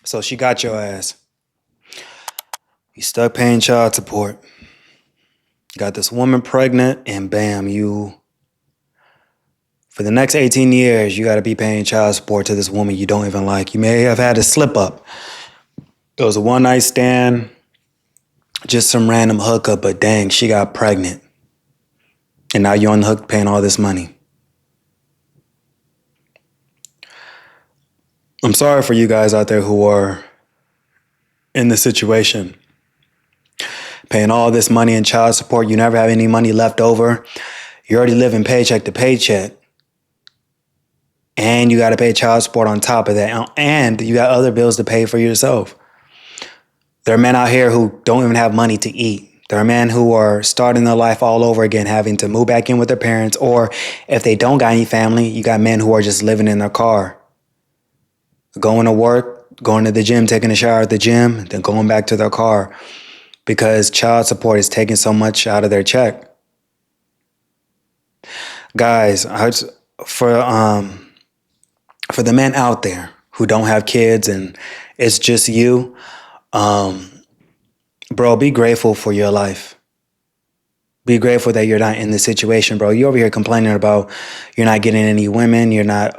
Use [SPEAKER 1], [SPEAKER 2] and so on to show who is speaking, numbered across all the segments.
[SPEAKER 1] So she got your ass. You stuck paying child support. Got this woman pregnant, and bam, for the next 18 years, you got to be paying child support to this woman you don't even like. You may have had a slip up. It was a one night stand, just some random hookup, but dang, she got pregnant. And now you're on the hook paying all this money. I'm sorry for you guys out there who are in this situation. Paying all this money in child support, you never have any money left over. You're already living paycheck to paycheck. And you got to pay child support on top of that. And you got other bills to pay for yourself. There are men out here who don't even have money to eat. There are men who are starting their life all over again, having to move back in with their parents. Or if they don't got any family, you got men who are just living in their car. Going to work, going to the gym, taking a shower at the gym, then going back to their car. Because child support is taking so much out of their check. Guys, for the men out there who don't have kids and it's just you, bro, be grateful for your life. Be grateful that you're not in this situation, bro. You over here complaining about you're not getting any women, you're not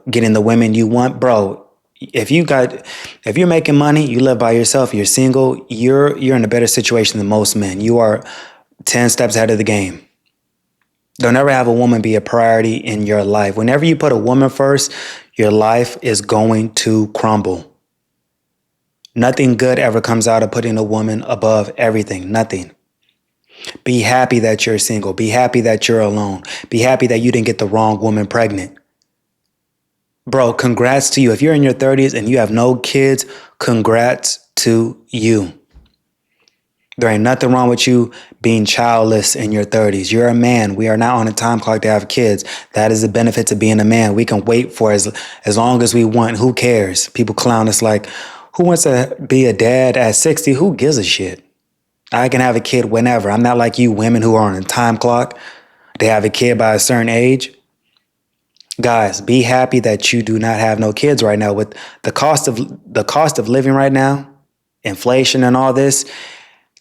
[SPEAKER 1] getting the women you want, bro. If you're making money, you live by yourself, you're single, you're in a better situation than most men. You are 10 steps ahead of the game. Don't ever have a woman be a priority in your life. Whenever you put a woman first, your life is going to crumble. Nothing good ever comes out of putting a woman above everything. Nothing. Be happy that you're single. Be happy that you're alone. Be happy that you didn't get the wrong woman pregnant. Bro, congrats to you. If you're in your 30s and you have no kids, congrats to you. There ain't nothing wrong with you being childless in your 30s. You're a man. We are not on a time clock to have kids. That is the benefit to being a man. We can wait for as long as we want. Who cares? People clown us like, who wants to be a dad at 60? Who gives a shit? I can have a kid whenever. I'm not like you women who are on a time clock. They have a kid by a certain age. Guys, be happy that you do not have no kids right now. With the cost of living right now, inflation and all this,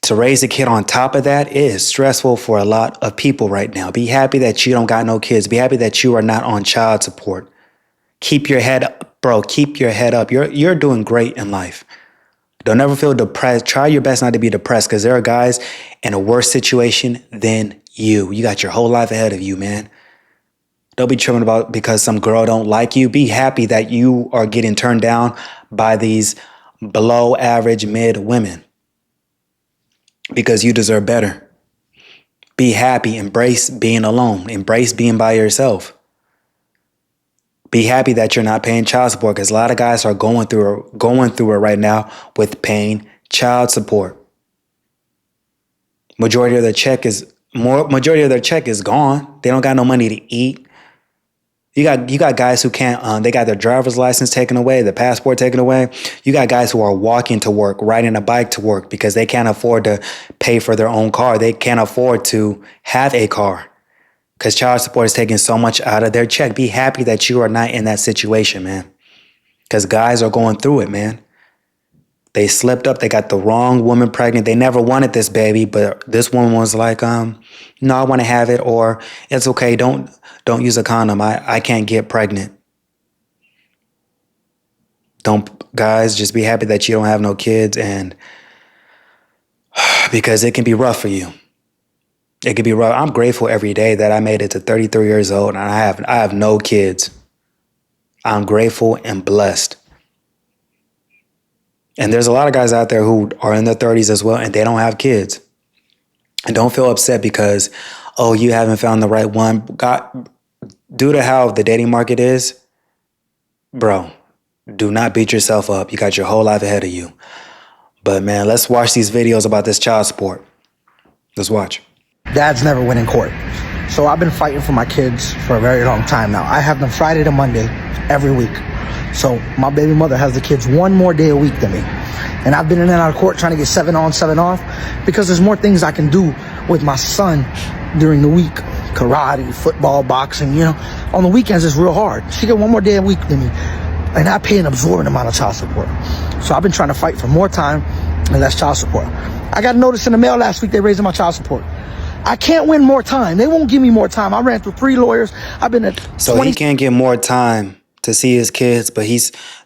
[SPEAKER 1] to raise a kid on top of that, it is stressful for a lot of people right now. Be happy that you don't got no kids. Be happy that you are not on child support. Keep your head up, bro. Keep your head up. You're doing great in life. Don't ever feel depressed. Try your best not to be depressed because there are guys in a worse situation than you. You got your whole life ahead of you, man. Don't be tripping about because some girl don't like you. Be happy that you are getting turned down by these below average mid women because you deserve better. Be happy. Embrace being alone. Embrace being by yourself. Be happy that you're not paying child support because a lot of guys are going through it right now with paying child support. Majority of their check is gone. They don't got no money to eat. You got guys who can't, they got their driver's license taken away, their passport taken away. You got guys who are walking to work, riding a bike to work because they can't afford to pay for their own car. They can't afford to have a car because child support is taking so much out of their check. Be happy that you are not in that situation, man. Because guys are going through it, man. They slipped up. They got the wrong woman pregnant. They never wanted this baby, but this woman was like, no, I want to have it, or it's okay. Don't use a condom. I can't get pregnant. Guys, just be happy that you don't have no kids, and because it can be rough for you. It can be rough. I'm grateful every day that I made it to 33 years old and I have no kids. I'm grateful and blessed. And there's a lot of guys out there who are in their 30s as well and they don't have kids. And don't feel upset because, oh, you haven't found the right one. Due to how the dating market is, bro, do not beat yourself up. You got your whole life ahead of you. But man, let's watch these videos about this child support. Let's watch.
[SPEAKER 2] Dads never win in court. So I've been fighting for my kids for a very long time now. I have them Friday to Monday every week. So my baby mother has the kids one more day a week than me. And I've been in and out of court trying to get 7 on, 7 off because there's more things I can do with my son during the week. Karate, football, boxing, you know. On the weekends, it's real hard. She get one more day a week than me. And I pay an absorbent amount of child support. So I've been trying to fight for more time and less child support. I got a notice in the mail last week, they raising my child support. I can't win more time. They won't give me more time. I ran through 3 lawyers. I've been at 20.
[SPEAKER 1] So he can't get more time to see his kids, but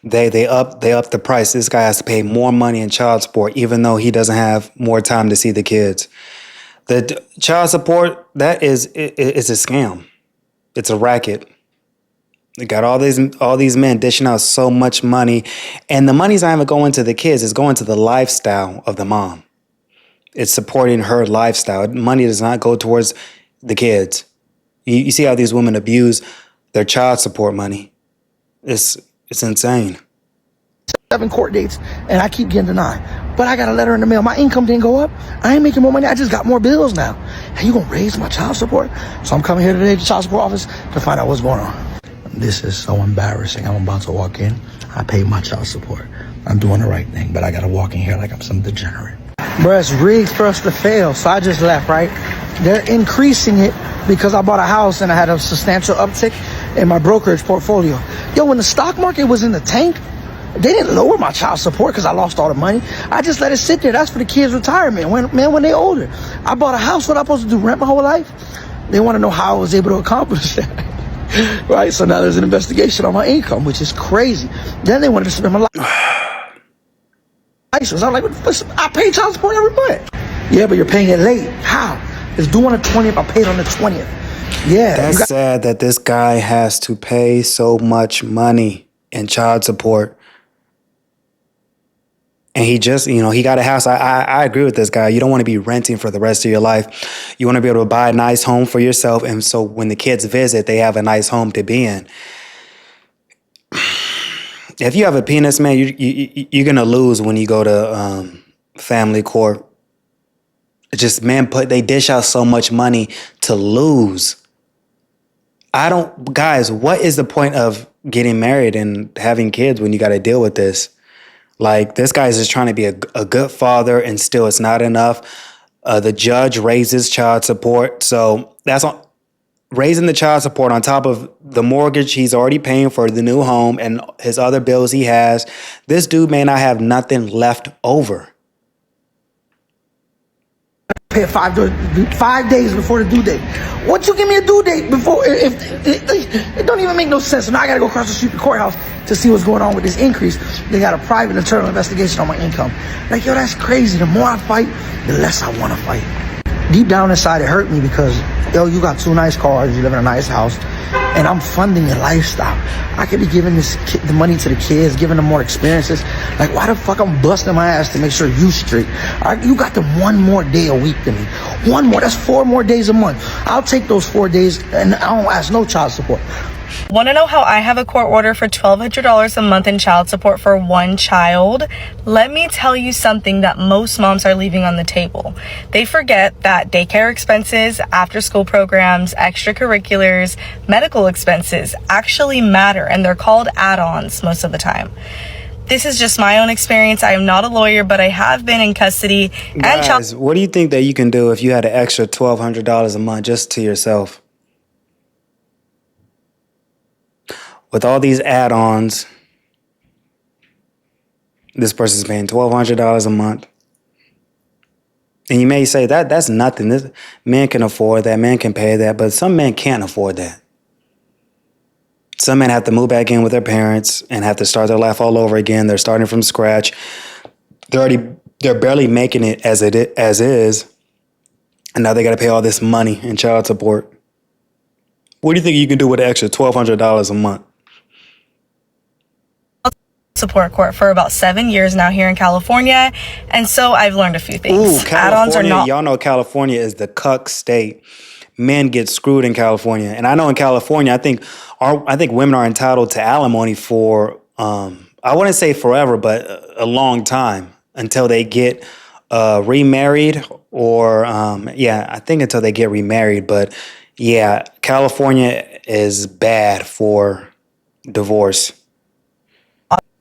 [SPEAKER 1] they up the price. This guy has to pay more money in child support, even though he doesn't have more time to see the kids. The child support, that is it's a scam. It's a racket. They got all these men dishing out so much money, and the money's not even going to the kids. It's going to the lifestyle of the mom. It's supporting her lifestyle. Money does not go towards the kids. You see how these women abuse their child support money. It's insane.
[SPEAKER 2] 7 court dates, and I keep getting denied. But I got a letter in the mail. My income didn't go up. I ain't making more money. I just got more bills now. And you gonna raise my child support? So I'm coming here today to the child support office to find out what's going on. This is so embarrassing. I'm about to walk in. I paid my child support. I'm doing the right thing, but I gotta walk in here like I'm some degenerate. Bruh, it's rigged for us to fail, so I just left, right? They're increasing it because I bought a house and I had a substantial uptick in my brokerage portfolio. Yo, when the stock market was in the tank, they didn't lower my child support because I lost all the money. I just let it sit there. That's for the kids' retirement, when they're older. I bought a house. What am I supposed to do, rent my whole life? They want to know how I was able to accomplish that. Right? So now there's an investigation on my income, which is crazy. Then they wanted to spend my life. I'm like, listen, I pay child support every month. Yeah, but you're paying it late. How? It's due on the 20th. I paid on the 20th. Yeah.
[SPEAKER 1] That's sad that this guy has to pay so much money in child support. And he just, he got a house. I agree with this guy. You don't want to be renting for the rest of your life. You want to be able to buy a nice home for yourself. And so when the kids visit, they have a nice home to be in. If you have a penis, man, you're going to lose when you go to family court. It's just, man, they dish out so much money to lose. Guys, what is the point of getting married and having kids when you got to deal with this? Like, this guy's just trying to be a good father, and still it's not enough. The judge raises child support. So that's raising the child support on top of the mortgage he's already paying for the new home and his other bills he has. This dude may not have nothing left over.
[SPEAKER 2] Pay it 5 days before the due date. Once you give me a due date before, it don't even make no sense. So now I gotta go across the street to the courthouse to see what's going on with this increase. They got a private internal investigation on my income. Like, yo, that's crazy. The more I fight, the less I want to fight. Deep down inside, it hurt me because, yo, you got 2 nice cars, you live in a nice house, and I'm funding your lifestyle. I could be giving the money to the kids, giving them more experiences. Like, why the fuck I'm busting my ass to make sure you straight? All right, you got them 1 more day a week than me. 1 more, that's 4 more days a month. I'll take those 4 days and I don't ask no child support.
[SPEAKER 3] Want to know how I have a court order for $1,200 a month in child support for 1 child? Let me tell you something that most moms are leaving on the table. They forget that daycare expenses, after-school programs, extracurriculars, medical expenses actually matter, and they're called add-ons most of the time. This is just my own experience. I am not a lawyer, but I have been in custody and
[SPEAKER 1] Guys, what do you think that you can do if you had an extra $1,200 a month just to yourself? With all these add-ons, this person's paying $1,200 a month. And you may say that's nothing. This man can afford that, man can pay that, but some men can't afford that. Some men have to move back in with their parents and have to start their life all over again. They're starting from scratch. They're barely making it as is. And now they got to pay all this money in child support. What do you think you can do with an extra $1,200 a month?
[SPEAKER 3] support court for about 7 years now here in California, and so I've learned a few things.
[SPEAKER 1] Ooh, California,
[SPEAKER 3] add-ons are not.
[SPEAKER 1] Y'all know California is the cuck state. Men get screwed in California, and I know in California, I think women are entitled to alimony for I wouldn't say forever, but a long time until they get remarried, or I think until they get remarried. But yeah, California is bad for divorce.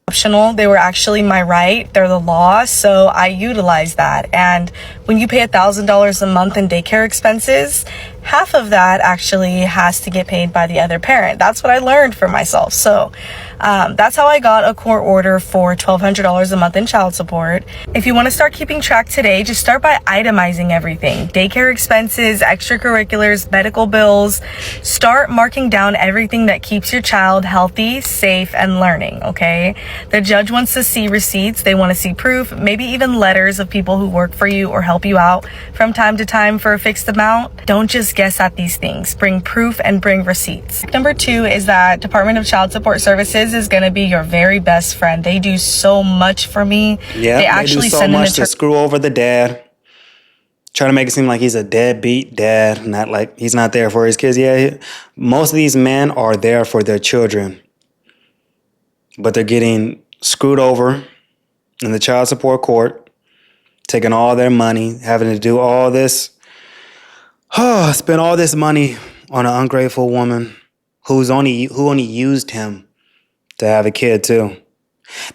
[SPEAKER 3] Optional. They were actually my right. They're the law, so I utilize that. And when you pay $1,000 a month in daycare expenses, half of that actually has to get paid by the other parent. That's what I learned for myself. So that's how I got a court order for $1,200 a month in child support. If you want to start keeping track today, just start by itemizing everything: daycare expenses, extracurriculars, medical bills. Start marking down everything that keeps your child healthy, safe, and learning, okay? The judge wants to see receipts. They want to see proof, maybe even letters of people who work for you or help you out from time to time for a fixed amount. Don't just guess at these things. Bring proof and bring receipts. Number 2 is that Department of Child Support Services is going to be your very best friend. They do so much for me.
[SPEAKER 1] Yeah, they actually do so much to screw over the dad. Try to make it seem like he's a deadbeat dad, not like he's not there for his kids. Yeah, most of these men are there for their children, but they're getting screwed over in the child support court, taking all their money, having to do all this, spend all this money on an ungrateful woman who only used him to have a kid too.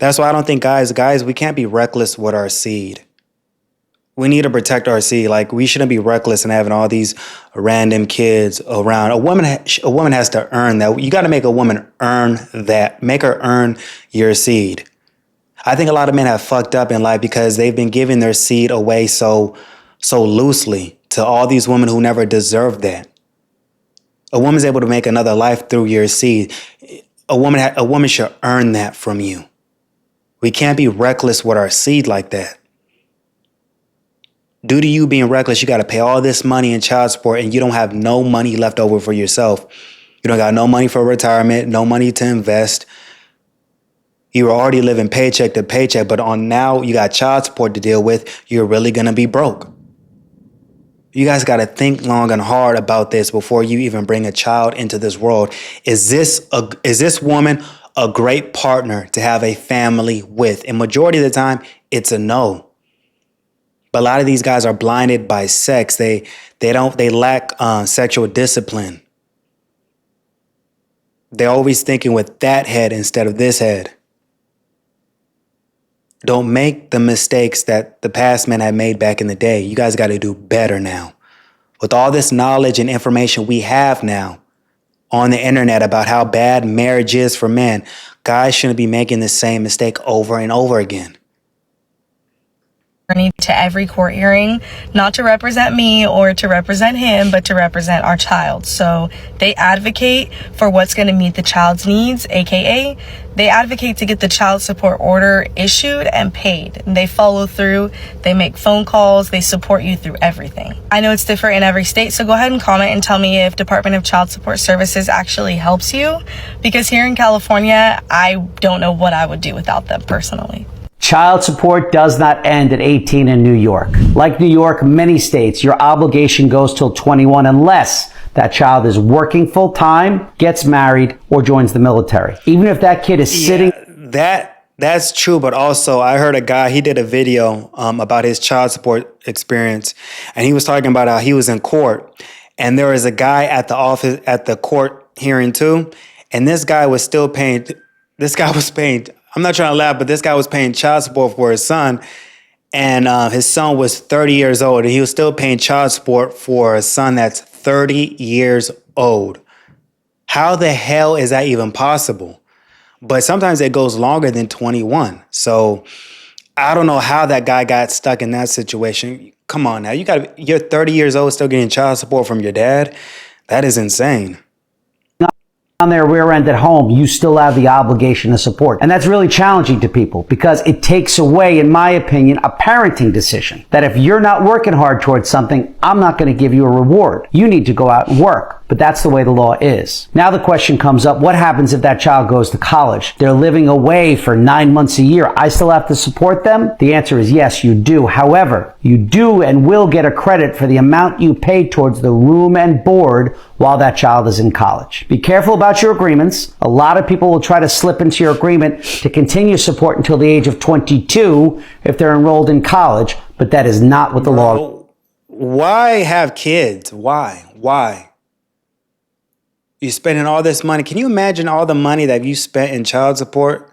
[SPEAKER 1] That's why I don't think guys, we can't be reckless with our seed. We need to protect our seed. Like, we shouldn't be reckless and having all these random kids around. A woman has to earn that. You got to make a woman earn that. Make her earn your seed. I think a lot of men have fucked up in life because they've been giving their seed away so loosely to all these women who never deserved that. A woman's able to make another life through your seed. A woman should earn that from you. We can't be reckless with our seed like that. Due to you being reckless, you got to pay all this money in child support and you don't have no money left over for yourself. You don't got no money for retirement, no money to invest. You were already living paycheck to paycheck, but on now you got child support to deal with. You're really going to be broke. You guys got to think long and hard about this before you even bring a child into this world. Is this woman a great partner to have a family with? And majority of the time, it's a no. But a lot of these guys are blinded by sex. They lack sexual discipline. They're always thinking with that head instead of this head. Don't make the mistakes that the past men had made back in the day. You guys got to do better now. With all this knowledge and information we have now on the internet about how bad marriage is for men, guys shouldn't be making the same mistake over and over again.
[SPEAKER 3] To every court hearing, not to represent me or to represent him, but to represent our child. So they advocate for what's going to meet the child's needs, aka they advocate to get the child support order issued and paid. And they follow through, they make phone calls, they support you through everything. I know it's different in every state, so go ahead and comment and tell me if Department of Child Support Services actually helps you, because here in California, I don't know what I would do without them personally.
[SPEAKER 4] Child support does not end at 18 in New York. Like New York, many states, your obligation goes till 21 unless that child is working full time, gets married, or joins the military. Even if that kid is sitting...
[SPEAKER 1] That's true, but also I heard a guy, he did a video about his child support experience, and he was talking about how he was in court, and there was a guy at the court hearing too, and this guy was paying, I'm not trying to laugh, but this guy was paying child support for his son, and his son was 30 years old, and he was still paying child support for a son that's 30 years old. How the hell is that even possible? But sometimes it goes longer than 21. So I don't know how that guy got stuck in that situation. Come on now, you're 30 years old still getting child support from your dad? That is insane.
[SPEAKER 4] On their rear end at home, you still have the obligation to support. And that's really challenging to people because it takes away, in my opinion, a parenting decision. That if you're not working hard towards something, I'm not going to give you a reward. You need to go out and work. But that's the way the law is. Now the question comes up, what happens if that child goes to college? They're living away for 9 months a year. I still have to support them? The answer is yes, you do. However, you do and will get a credit for the amount you paid towards the room and board while that child is in college. Be careful about your agreements. A lot of people will try to slip into your agreement to continue support until the age of 22 if they're enrolled in college, but that is not what the law...
[SPEAKER 1] Why have kids? Why? You're spending all this money. Can you imagine all the money that you spent in child support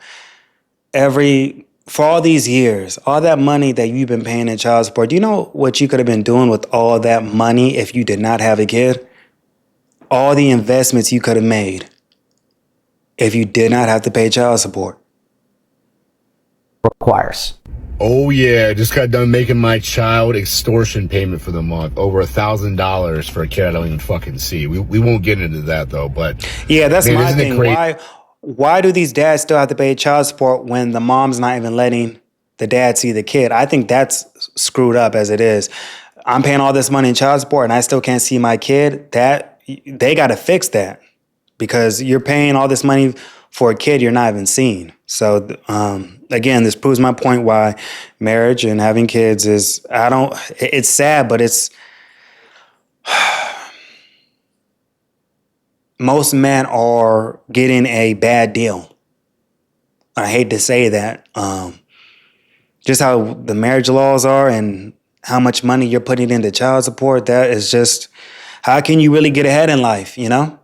[SPEAKER 1] every for all these years, all that money that you've been paying in child support, do you know what you could have been doing with all that money if you did not have a kid? All the investments you could have made if you did not have to pay child support.
[SPEAKER 4] Requires.
[SPEAKER 5] Oh yeah, just got done making my child extortion payment for the month. Over $1,000 for a kid I don't even fucking see. We won't get into that though, but
[SPEAKER 1] Yeah, that's
[SPEAKER 5] man,
[SPEAKER 1] my
[SPEAKER 5] isn't it
[SPEAKER 1] thing.
[SPEAKER 5] crazy?
[SPEAKER 1] Why do these dads still have to pay child support when the mom's not even letting the dad see the kid? I think that's screwed up as it is. I'm paying all this money in child support and I still can't see my kid. That they got to fix that because you're paying all this money for a kid you're not even seeing. So again, this proves my point why marriage and having kids is it's sad, but it's most men are getting a bad deal. I hate to say that. Just how the marriage laws are and how much money you're putting into child support, that is just, how can you really get ahead in life, you know?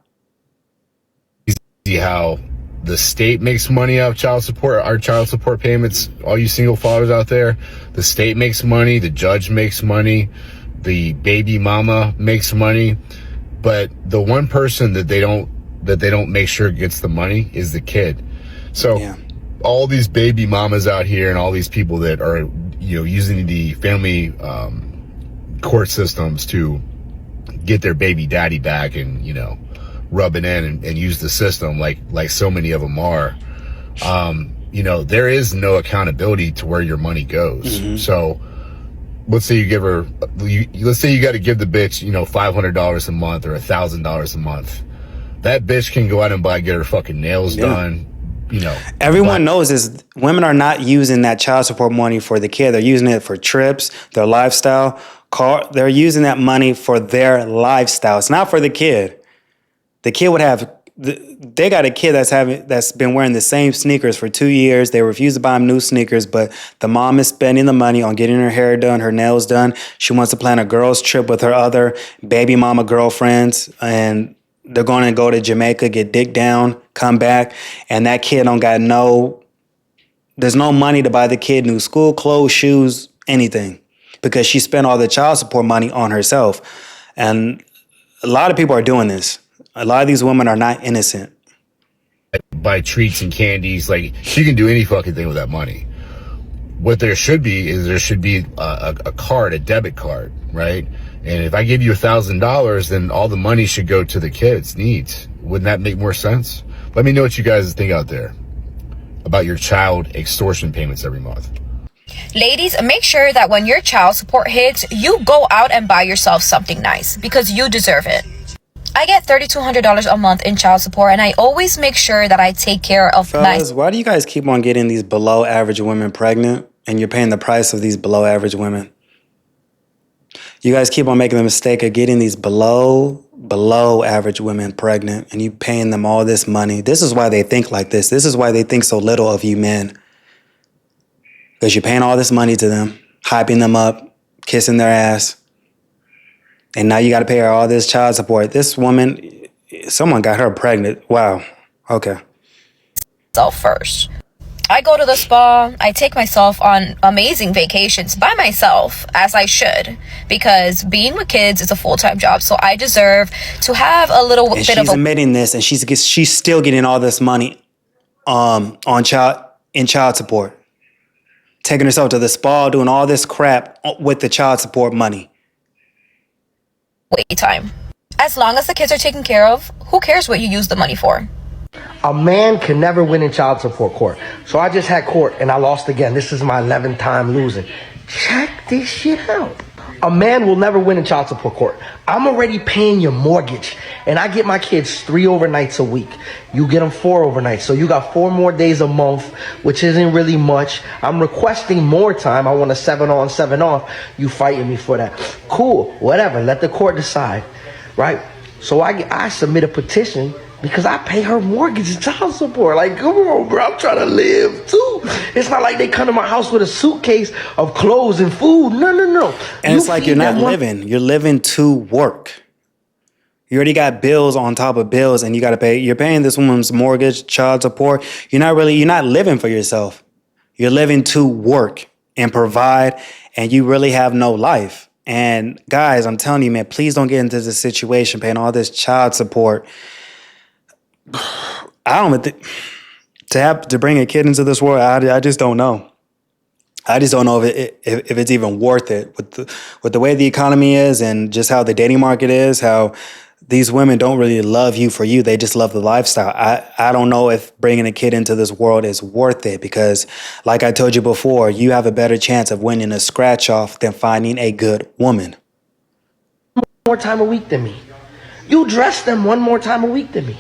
[SPEAKER 5] See how the state makes money off child support, our child support payments, all you single fathers out there. The state makes money, the judge makes money, the baby mama makes money, but the one person that they don't make sure gets the money is the kid. So
[SPEAKER 1] Yeah.
[SPEAKER 5] all these baby mamas out here and all these people that are, using the family court systems to get their baby daddy back and, rub it in and use the system like so many of them are. There is no accountability to where your money goes.
[SPEAKER 1] Mm-hmm.
[SPEAKER 5] So let's say let's say you got to give the bitch, $500 a month or $1,000 a month. That bitch can go out and get her fucking nails done.
[SPEAKER 1] Everyone knows this. Women are not using that child support money for the kid. They're using it for trips, their lifestyle, car. They're using that money for their lifestyle. It's not for the kid. The kid would have. They got a kid that's been wearing the same sneakers for 2 years. They refuse to buy him new sneakers, but the mom is spending the money on getting her hair done, her nails done. She wants to plan a girls' trip with her other baby mama girlfriends, and they're going to go to Jamaica, get dick down, come back, and that kid there's no money to buy the kid new school clothes, shoes, anything, because she spent all the child support money on herself. And a lot of people are doing this. A lot of these women are not innocent.
[SPEAKER 5] Buy treats and candies. Like, she can do any fucking thing with that money. What there should be a card, a debit card, right? And if I give you $1,000, then all the money should go to the kids' needs. Wouldn't that make more sense? Let me know what you guys think out there about your child extortion payments every month.
[SPEAKER 6] Ladies, make sure that when your child support hits, you go out and buy yourself something nice because you deserve it. I get $3,200 a month in child support, and I always make sure that I take care of
[SPEAKER 1] Fellas, why do you guys keep on getting these below average women pregnant and you're paying the price of these below average women? You guys keep on making the mistake of getting these below average women pregnant and you paying them all this money. This is why they think like this. This is why they think so little of you men. Because you're paying all this money to them, hyping them up, kissing their ass. And now you got to pay her all this child support. This woman, someone got her pregnant. Wow. Okay.
[SPEAKER 6] myself first. I go to the spa. I take myself on amazing vacations by myself, as I should, because being with kids is a full-time job. So I deserve to have a little
[SPEAKER 1] And
[SPEAKER 6] bit
[SPEAKER 1] she's
[SPEAKER 6] of a
[SPEAKER 1] admitting this, and she's still getting all this money in child support. Taking herself to the spa, doing all this crap with the child support money.
[SPEAKER 6] wait time. As long as the kids are taken care of, who cares what you use the money for?
[SPEAKER 2] A man can never win in child support court. So I just had court and I lost again. This is my 11th time losing. Check this shit out. A man will never win in child support court. I'm already paying your mortgage and I get my kids 3 overnights a week. You get them 4 overnights. So you got 4 more days a month, which isn't really much. I'm requesting more time. I want a 7 on, 7 off. You fighting me for that. Cool, whatever. Let the court decide, right? So I submit a petition because I pay her mortgage and child support. Like, come on, bro, I'm trying to live too. It's not like they come to my house with a suitcase of clothes and food. No.
[SPEAKER 1] And it's like you're not living. You're living to work. You already got bills on top of bills and you got to pay. You're paying this woman's mortgage, child support. You're not living for yourself. You're living to work and provide, and you really have no life. And guys, I'm telling you, man, please don't get into this situation paying all this child support. I don't think to bring a kid into this world. I just don't know. I just don't know if it's even worth it with the way the economy is and just how the dating market is, how these women don't really love you for you. They just love the lifestyle. I don't know if bringing a kid into this world is worth it because, like I told you before, you have a better chance of winning a scratch off than finding a good woman.
[SPEAKER 7] More time a week than me. You dress them one more time a week than me,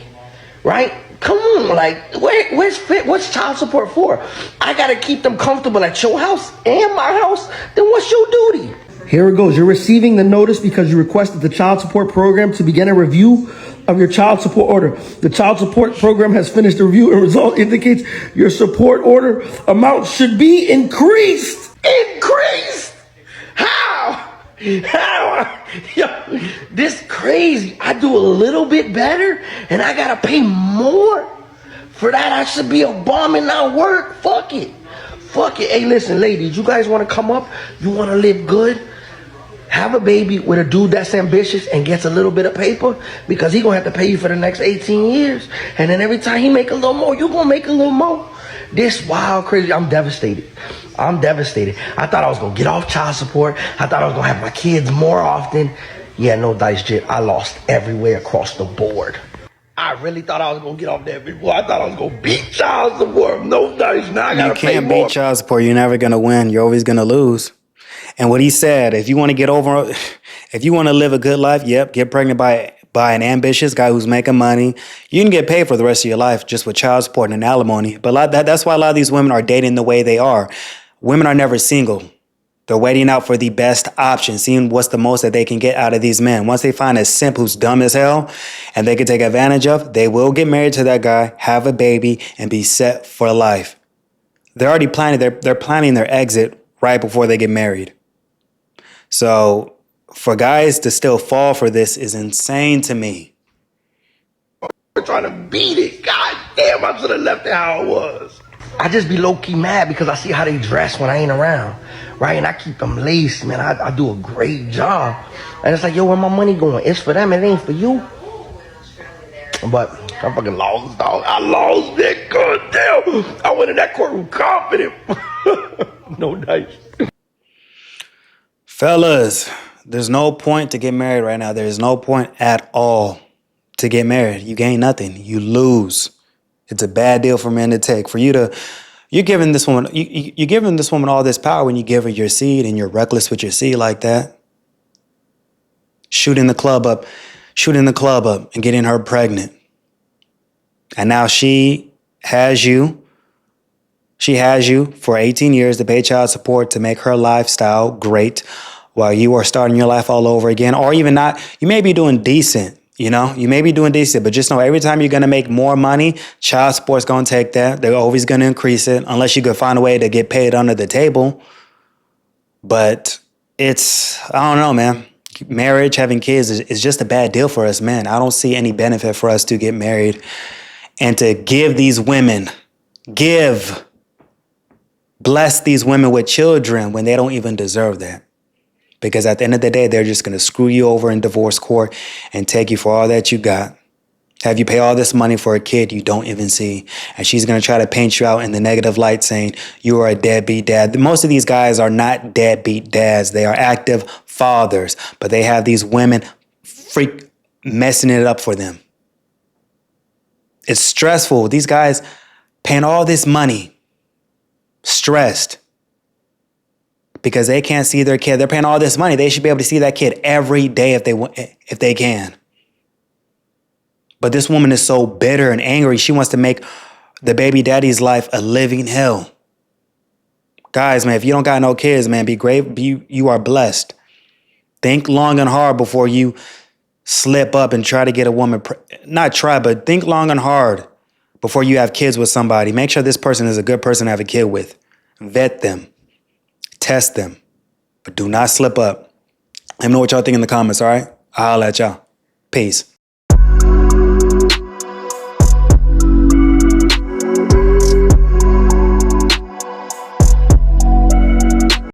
[SPEAKER 7] right? Come on, like, what's child support for? I gotta keep them comfortable at your house and my house. Then what's your duty? Here it goes. You're receiving the notice because you requested the child support program to begin a review of your child support order. The child support program has finished the review and result indicates your support order amount should be increased. Increased? How? How? Yo, this crazy. I do a little bit better and I gotta pay more? For that, I should be a bum and not work. Fuck it. Fuck it. Hey, listen, ladies, you guys wanna come up? You wanna live good? Have a baby with a dude that's ambitious and gets a little bit of paper because he gonna have to pay you for the next 18 years. And then every time he make a little more, you gonna make a little more. This wild, crazy. I'm devastated. I'm devastated. I thought I was gonna get off child support. I thought I was gonna have my kids more often. Yeah, no dice, Jit. I lost everywhere across the board. I really thought I was gonna get off that before. I thought I was gonna beat child support. No dice. Now I gotta pay more.
[SPEAKER 1] You can't beat child support. You're never gonna win. You're always gonna lose. And what he said, if you want to live a good life, yep, get pregnant by an ambitious guy who's making money. You can get paid for the rest of your life just with child support and alimony. But that's why a lot of these women are dating the way they are. Women are never single. They're waiting out for the best option, seeing what's the most that they can get out of these men. Once they find a simp who's dumb as hell and they can take advantage of, they will get married to that guy, have a baby, and be set for life. They're already planning. They're planning their exit right before they get married. So for guys to still fall for this is insane to me.
[SPEAKER 7] We're trying to beat it. God damn, I should have left it how it was. I just be low-key mad because I see how they dress when I ain't around, right? And I keep them laced, man. I do a great job. And it's like, yo, where my money going? It's for them, it ain't for you. But I fucking lost, dog. I lost it. God damn. I went in that courtroom confident. No dice.
[SPEAKER 1] Fellas, there's no point to get married right now. There's no point at all to get married. You gain nothing. You lose. It's a bad deal for men to take. You're giving this woman, you're giving this woman all this power when you give her your seed and you're reckless with your seed like that. Shooting the club up and getting her pregnant. And now she has you for 18 years to pay child support to make her lifestyle great while you are starting your life all over again. Or even not, you may be doing decent, you may be doing decent, but just know every time you're going to make more money, child support's going to take that. They're always going to increase it unless you could find a way to get paid under the table. But I don't know, man. Marriage, having kids is just a bad deal for us, man. I don't see any benefit for us to get married and to give these women, bless these women with children when they don't even deserve that. Because at the end of the day, they're just going to screw you over in divorce court and take you for all that you got. Have you pay all this money for a kid you don't even see. And she's going to try to paint you out in the negative light saying you are a deadbeat dad. Most of these guys are not deadbeat dads. They are active fathers. But they have these women messing it up for them. It's stressful. These guys paying all this money. Stressed. Because they can't see their kid. They're paying all this money. They should be able to see that kid every day if they can. But this woman is so bitter and angry. She wants to make the baby daddy's life a living hell. Guys, man, if you don't got no kids, man, be great. You are blessed. Think long and hard before you slip up and try to get a woman. Not try, but think long and hard before you have kids with somebody. Make sure this person is a good person to have a kid with. Vet them. Test them, but do not slip up. Let me know what y'all think in the comments, all right? I'll holla at y'all. Peace.